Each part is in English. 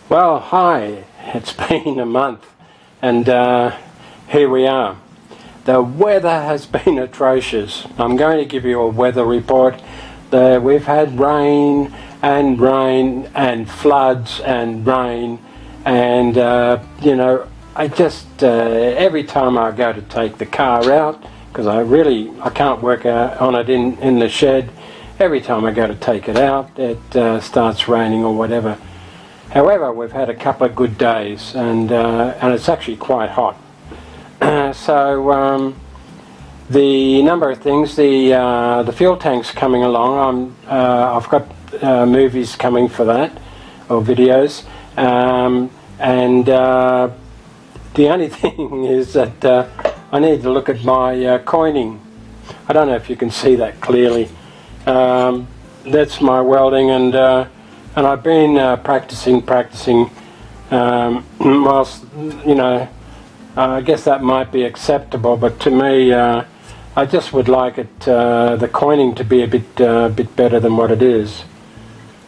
Well, hi, it's been a month and here we are. The weather has been atrocious. I'm going to give you a weather report. We've had rain and floods and rain and you know, I just every time I go to take the car out, because I can't work on it in the shed, every time I go to take it out it starts raining or whatever. However, we've had a couple of good days, and it's actually quite hot. So the number of things, the fuel tank's coming along. I've got movies coming for that, or videos, and the only thing is that I need to look at my coining. I don't know if you can see that clearly. That's my welding, and I've been practicing whilst, you know, I guess that might be acceptable, but to me I just would like it, the coining to be a bit better than what it is.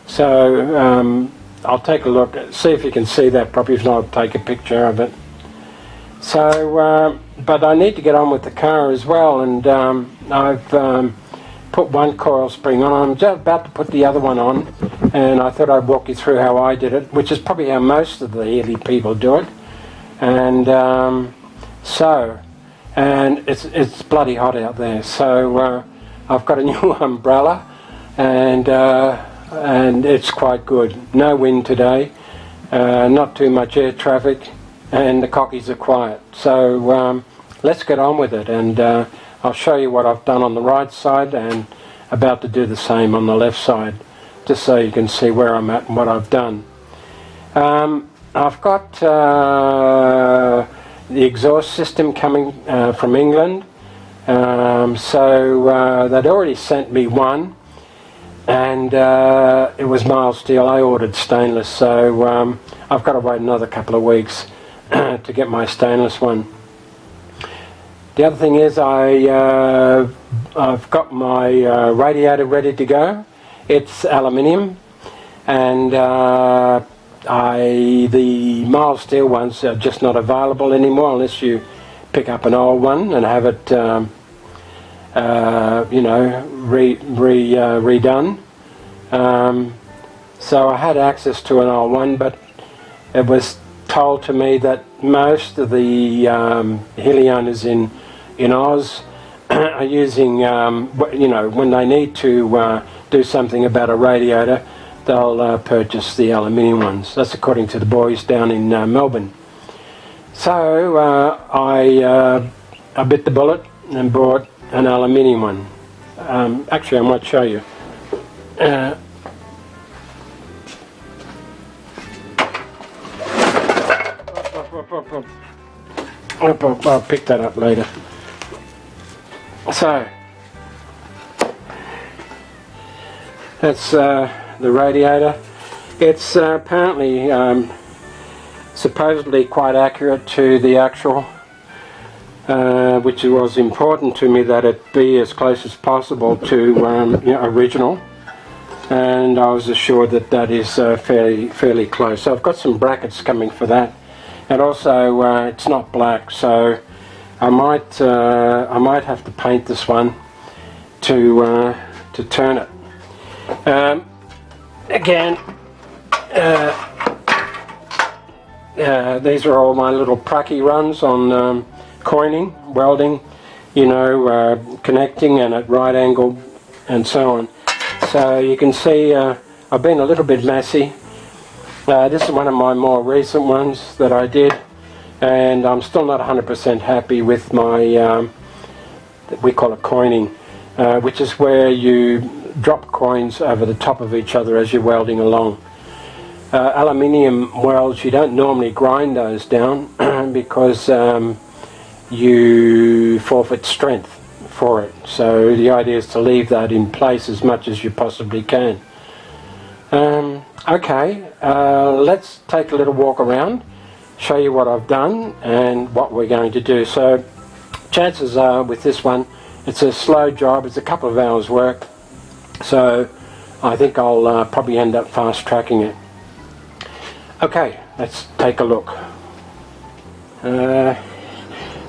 So I'll take a look, see if you can see that properly. If not, I'll take a picture of it. So but I need to get on with the car as well, and I've put one coil spring on. I'm just about to put the other one on, and I thought I'd walk you through how I did it, which is probably how most of the Healey people do it. And and it's bloody hot out there, so I've got a new umbrella, and it's quite good. No wind today, not too much air traffic, and the cockies are quiet. So let's get on with it, and I'll show you what I've done on the right side and about to do the same on the left side, just so you can see where I'm at and what I've done. I've got the exhaust system coming from England, so they'd already sent me one, and it was mild steel. I ordered stainless, so I've got to wait another couple of weeks to get my stainless one. The other thing is I've got my radiator ready to go. It's aluminium, and the mild steel ones are just not available anymore unless you pick up an old one and have it you know, redone. So I had access to an old one, but it was told to me that most of the Healey owners in Oz are using, you know, when they need to do something about a radiator, they'll purchase the aluminium ones. That's according to the boys down in Melbourne. So I bit the bullet and bought an aluminium one. Actually, I might show you. I'll pick that up later. So that's the radiator. It's apparently supposedly quite accurate to the actual, which was important to me that it be as close as possible to you know, original, and I was assured that that is fairly close. So I've got some brackets coming for that, and also it's not black, so I might have to paint this one to turn it. Again, these are all my little pracky runs on coining, welding, you know, connecting and at right angle and so on. So you can see I've been a little bit messy. This is one of my more recent ones that I did, and I'm still not 100% happy with my, we call it coining, which is where you drop coins over the top of each other as you're welding along. Aluminium welds, you don't normally grind those down because you forfeit strength for it. So the idea is to leave that in place as much as you possibly can. Okay, let's take a little walk around, show you what I've done and what we're going to do. So chances are with this one, it's a slow job, it's a couple of hours work, so I think I'll probably end up fast tracking it. Okay, let's take a look.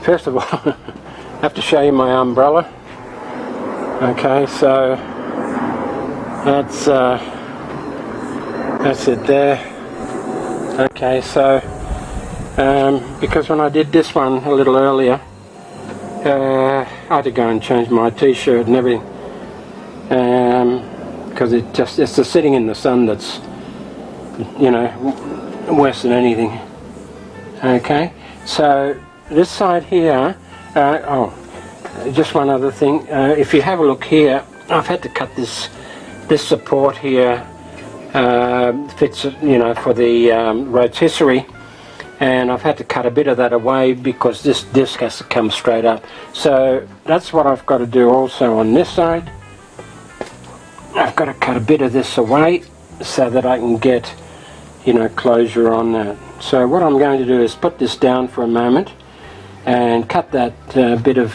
First of all, I have to show you my umbrella. Okay, so that's it there. Okay, so because when I did this one a little earlier, I had to go and change my t-shirt and everything, because it's the sitting in the sun that's, you know, worse than anything. Okay, so this side here, just one other thing, if you have a look here, I've had to cut this support here, fits, you know, for the rotisserie, and I've had to cut a bit of that away because this disc has to come straight up. So that's what I've got to do also on this side. I've got to cut a bit of this away so that I can get, you know, closure on that. So what I'm going to do is put this down for a moment and cut that bit of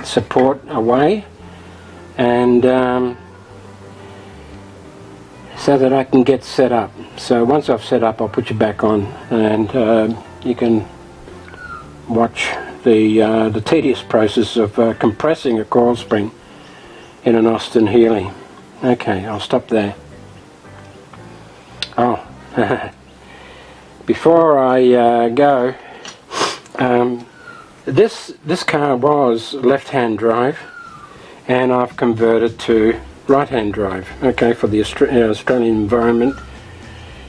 support away, and so that I can get set up. So once I've set up, I'll put you back on, and you can watch the tedious process of compressing a coil spring in an Austin Healey. Okay, I'll stop there. Oh, before I go, this car was left-hand drive, and I've converted to right-hand drive, okay, for the Australian environment.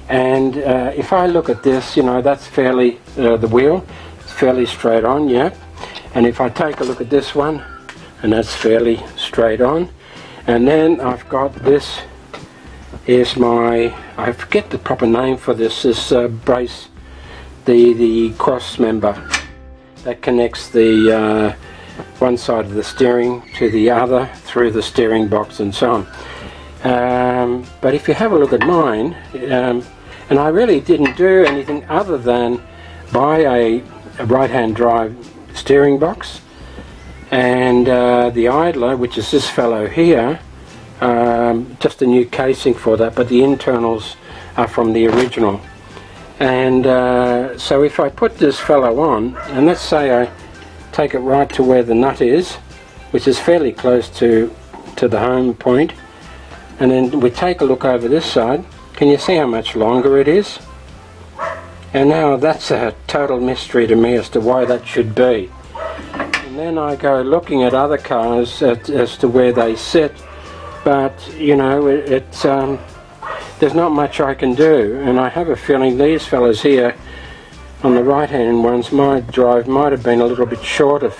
And if I look at this, you know, that's fairly, the wheel, it's fairly straight on, yeah. And if I take a look at this one, and that's fairly straight on. And then I've got this, is my, I forget the proper name for this brace, the cross member that connects the one side of the steering to the other through the steering box and so on. But if you have a look at mine, and I really didn't do anything other than buy a right-hand drive steering box, and the idler, which is this fellow here, just a new casing for that, but the internals are from the original. And so if I put this fellow on, and let's say I take it right to where the nut is, which is fairly close to the home point, and then we take a look over this side, can you see how much longer it is? And now that's a total mystery to me as to why that should be. And then I go looking at other cars as to where they sit, but you know, there's not much I can do, and I have a feeling these fellas here on the right hand ones, my drive might have been a little bit shorter,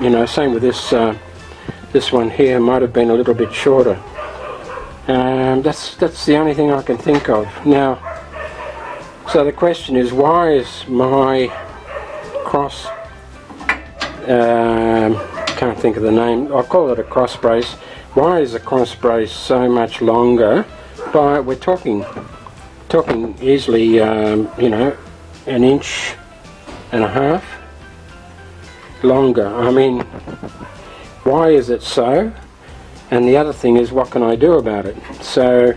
you know, same with this this one here might have been a little bit shorter. That's the only thing I can think of now. So the question is, why is my cross, can't think of the name, I'll call it a cross brace, why is the cross brace so much longer? But we're talking easily, you know, 1.5 inches longer. I mean, why is it so? And the other thing is, what can I do about it? So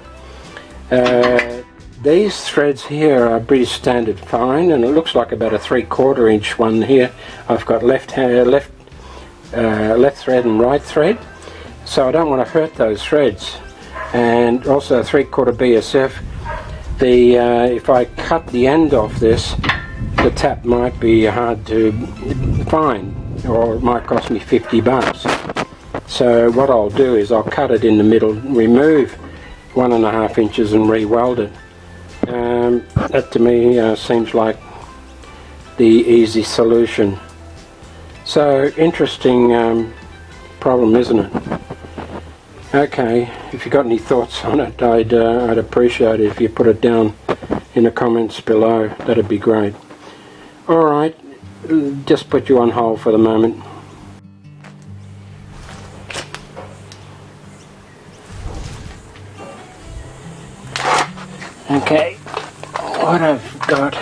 these threads here are pretty standard fine, and it looks like about a 3/4 inch one here. I've got left thread and right thread, so I don't want to hurt those threads. And also 3/4 BSF. If I cut the end off this, the tap might be hard to find, or it might cost me $50. So what I'll do is I'll cut it in the middle, remove 1.5 inches and re-weld it. That to me seems like the easy solution. So interesting problem, isn't it? Okay, if you've got any thoughts on it, I'd appreciate it if you put it down in the comments below. That'd be great. Alright, just put you on hold for the moment. Okay, what I've got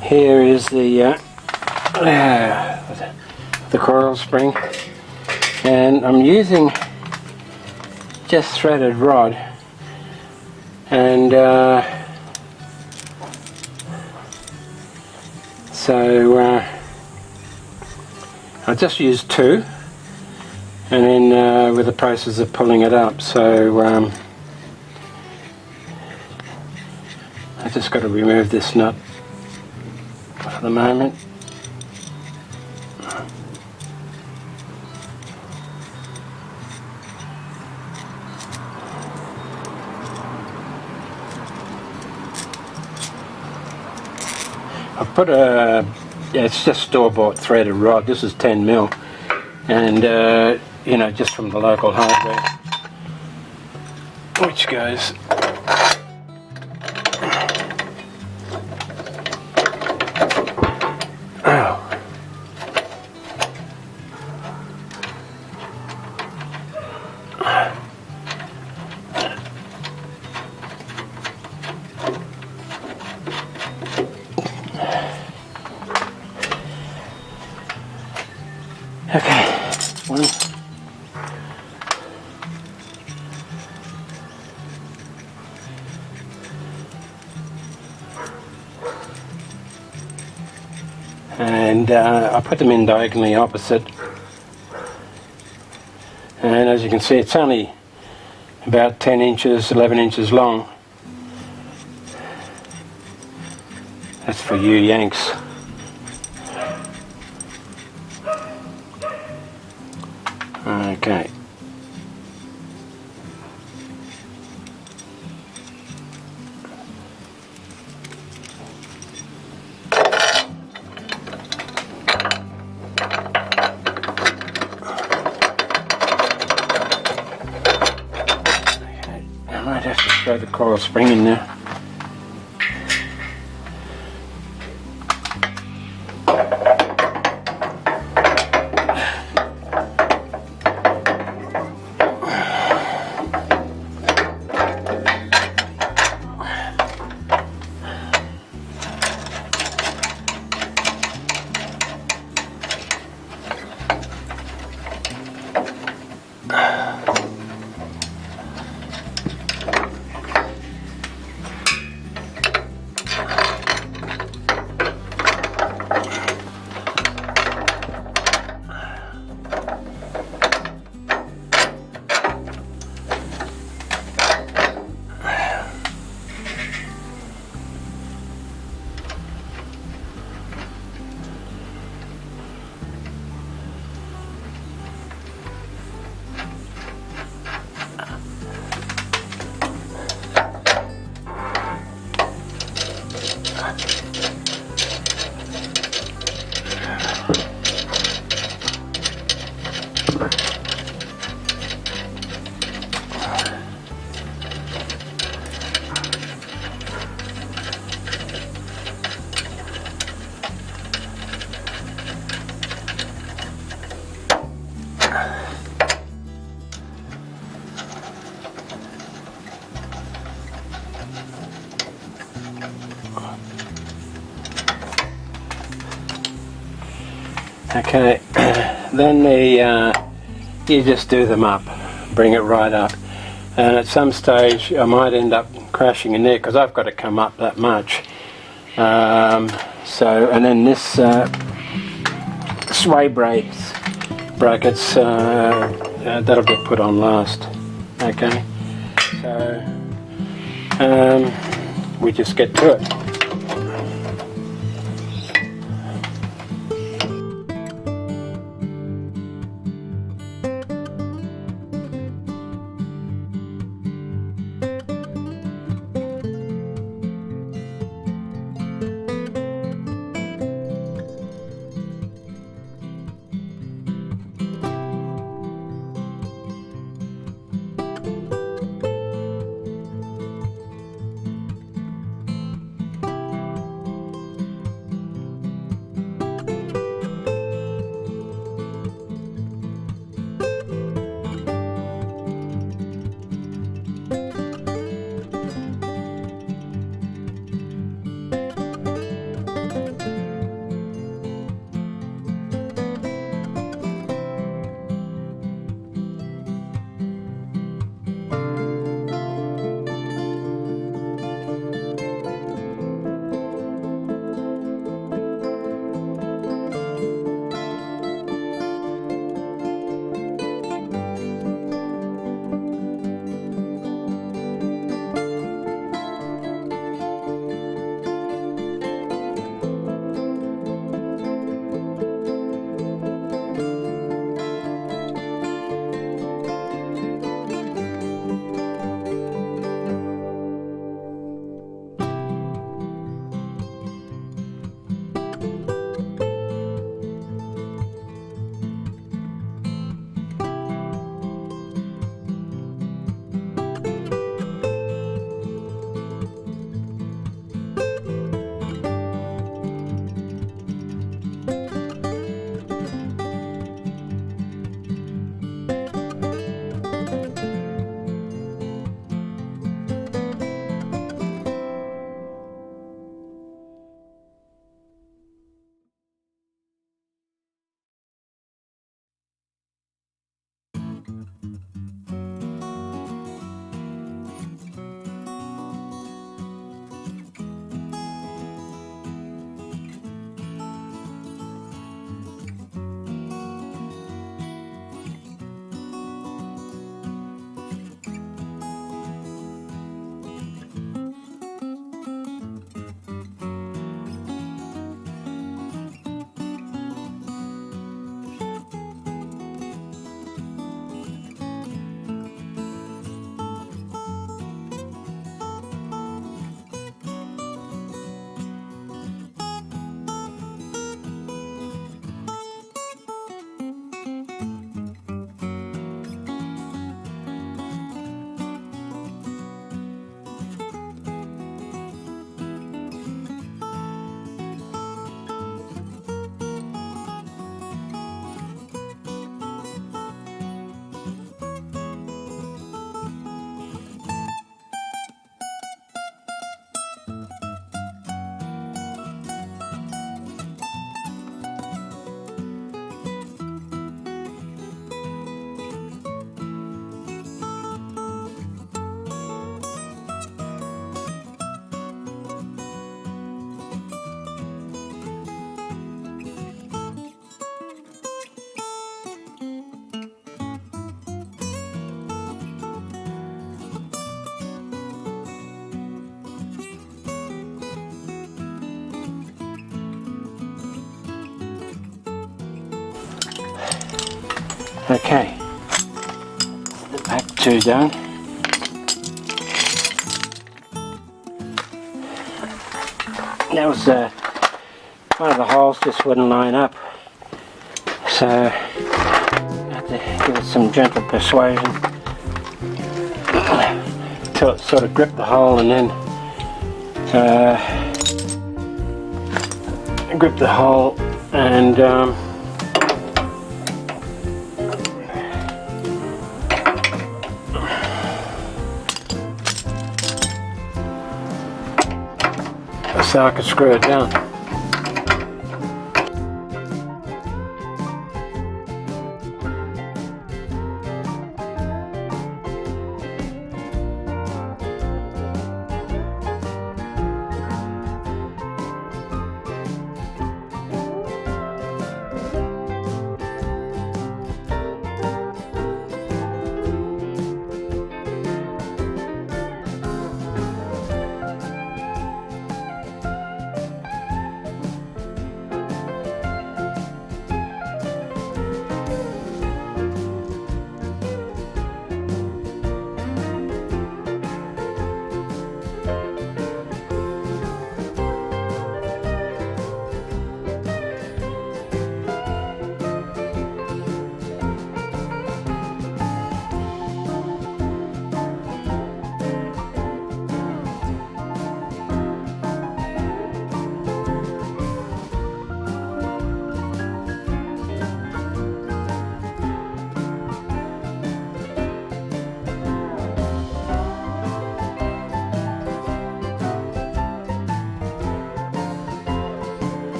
here is the coil spring, and I'm using just threaded rod, and So I just used 2, and then with the process of pulling it up, so I just got to remove this nut for the moment. I put it's just store-bought threaded rod. This is 10mm, and you know, just from the local hardware, which goes okay, one. And I put them in diagonally opposite, and as you can see, it's only about 10 inches, 11 inches long. That's for you Yanks. Okay. I might have to throw the coil spring in there. Okay, then you just do them up, bring it right up, and at some stage I might end up crashing in there because I've got to come up that much. And then this sway brackets that'll get put on last. Okay, so we just get to it. Okay, the back two done. That was one of the holes just wouldn't line up, so I had to give it some gentle persuasion till it sort of gripped the hole, and then grip the hole and so I could screw it down.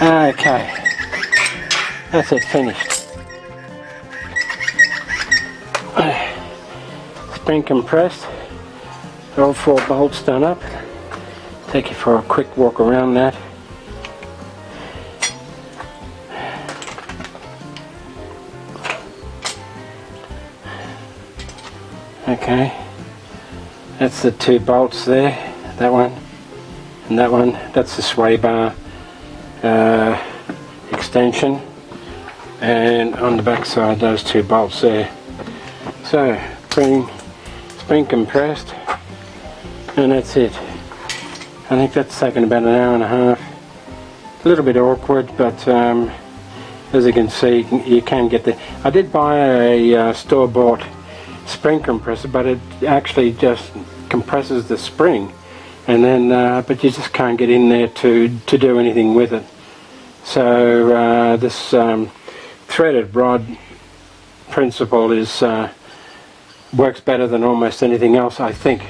Okay, that's it, finished. Spring compressed, all 4 bolts done up. Take you for a quick walk around that. Okay, that's the 2 bolts there, that one and that one. That's the sway bar extension, and on the back side those 2 bolts there. So spring compressed, and that's it. I think that's taken about an hour and a half. A little bit awkward, but as you can see, you can get the. I did buy a store-bought spring compressor, but it actually just compresses the spring, and then but you just can't get in there to do anything with it. So this threaded rod principle is works better than almost anything else, I think,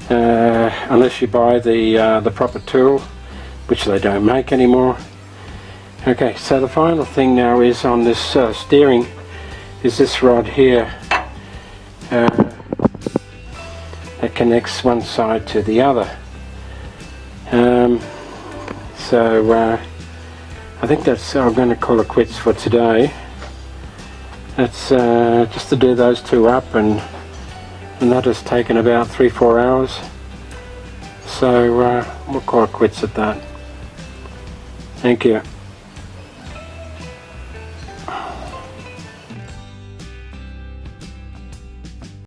unless you buy the proper tool, which they don't make anymore. Okay, so the final thing now is on this steering is this rod here that connects one side to the other. So I think that's, I'm going to call it quits for today. That's just to do those 2 up, and that has taken about 3-4 hours. So we'll call it quits at that. Thank you.